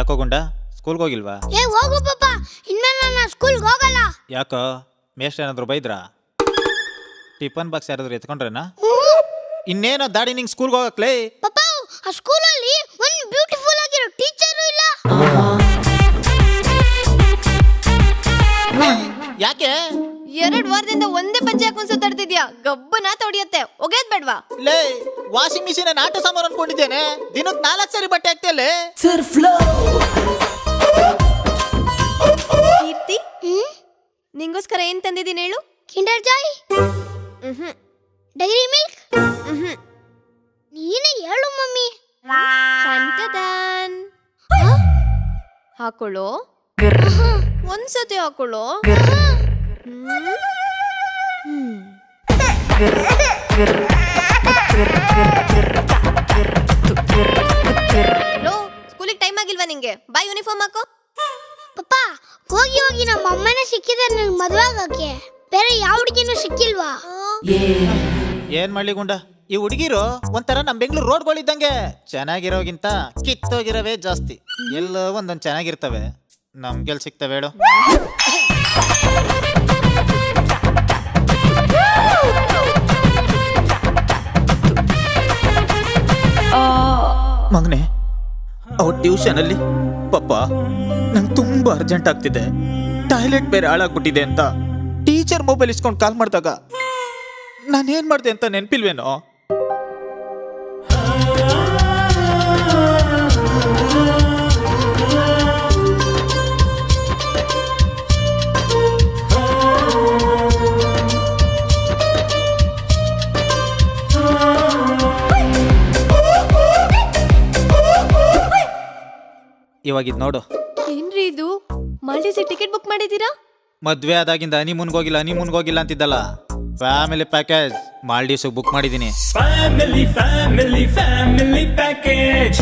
ಯಾಕೋ ಗುಂಡ ಸ್ಕೂಲ್ಗೆ ಹೋಗಿಲ್ವಾ? ಏ ಹೋಗು ಪಾಪ, ಇನ್ಮೇಲೆ ನಾನು ಸ್ಕೂಲ್ಗೆ ಹೋಗಲ್ಲ. ಯಾಕೋ ಮೇಷ್ಟ್ರು ಏನಾದ್ರು ಬೈದ್ರಾ? ಟಿಫನ್ ಬಾಕ್ಸ್ ಯಾರಾದ್ರು ಎತ್ಕೊಂಡ್ರೇನಾ? ಇನ್ನೇನೋ ದಾಡಿ ನಿಂಗೆ ಸ್ಕೂಲ್ಗೆ ಹೋಗಕ್ಲೇ? ಪಾಪ ಆ ಸ್ಕೂಲಲ್ಲಿ ಒಂದು ಬ್ಯೂಟಿಫುಲ್ ಆಗಿರೋ ಟೀಚರು ಇಲ್ಲ. ಯಾಕೆ 2 ವಾರದಿಂದ ಒಂದೇ ಪಂಚೆ ಹಾಕೊಂಡು ಸುತ್ತಾಡ್ತಿದ್ಯಾ? ಗಬ್ಬನ ತೊಡಿಯತ್ತೆ, ಒಗೆದ್ ಬೇಡ್ವಾ? ಲೇ ವಾಷಿಂಗ್ ಮಿಷಿನ್ ಆಟ ಸಾಮಾನು ಅನ್ಕೊಂಡಿದ್ದೇನೆ. ದಿನಕ್ಕೆ 4 ಸರಿ ಬಟ್ಟೆ ಹಾಕ್ತಿಯಲ್ಲೇ. ಕೀರ್ತಿ, ನಿಂಗೋಸ್ಕರ ಏನ್ ತಂದಿದ್ದೀನಿ ಹೇಳು? Kinder Joy, dairy milk. ನೀನೇ ಹೇಳು ಮಮ್ಮಿ. ಸಂತದಾನ್ ಹಾಕೊಳ್ಳೋ, ಒಂದ್ಸತಿ ಹಾಕೊಳ್ಳೋ. ಸ್ಕೂಲಿಗೆ ಟೈಮ್ ಆಗಿಲ್ವಾ ನಿಂಗೆ? ಬಾ ಯೂನಿಫಾರ್ಮ್ ಹಾಕೋ. ಪಾಪ ಹೋಗಿ ಹೋಗಿ ನಮ್ಮ ಅಮ್ಮನೇ ಸಿಕ್ಕಿದ್ರೆ ನನಗೆ ಮದುವೆ ಆಗಕ್ಕೆ. ಬೇರೆ ಯಾವ ಹುಡುಗಿನೂ ಸಿಕ್ಕಿಲ್ವಾ? ಏನ್ ಮಾಡ್ಲಿ ಗುಂಡ, ಈ ಹುಡುಗಿರು ಒಂಥರ ನಮ್ ಬೆಂಗಳೂರು ರೋಡ್ಗಳಿದ್ದಂಗೆ. ಚೆನ್ನಾಗಿರೋಗಿಂತ ಕಿತ್ತೋಗಿರವೇ ಜಾಸ್ತಿ. ಎಲ್ಲೋ ಒಂದೊಂದು ಚೆನ್ನಾಗಿರ್ತವೆ, ನಮ್ಗೆಲ್ ಸಿಗ್ತವೆ ಹೇಳು? ಮಗನೆ, ಅವ್ರ ಟ್ಯೂಷನ್ ಅಲ್ಲಿ ಪಾಪ ನಂಗೆ ತುಂಬಾ ಅರ್ಜೆಂಟ್ ಆಗ್ತಿದೆ, ಟಾಯ್ಲೆಟ್ ಬೇರೆ ಹಾಳಾಗ್ಬಿಟ್ಟಿದೆ ಅಂತ ಟೀಚರ್ ಮೊಬೈಲ್ ಇಸ್ಕೊಂಡು ಕಾಲ್ ಮಾಡಿದಾಗ ನಾನೇನ್ ಮಾಡಿದೆ ಅಂತ ನೆನ್ಪಿಲ್ವೇನೋ? ಇವಾಗಿದ್ ನೋಡು. ಏನ್ರಿ ಇದು? ಮಾಲ್ಡೀವ್ಸ್ ಟಿಕೆಟ್ ಬುಕ್ ಮಾಡಿದೀರಾ? ಮದ್ವೆ ಆದಾಗಿಂದ ಹನಿಮೂನ್ಗೆ ಹೋಗಿಲ್ಲ ಅಂತಿದ್ದಲ್ಲ, ಫ್ಯಾಮಿಲಿ ಪ್ಯಾಕೇಜ್ ಮಾಲ್ಡೀವ್ಸ್ ಬುಕ್ ಮಾಡಿದೀನಿ. Family package.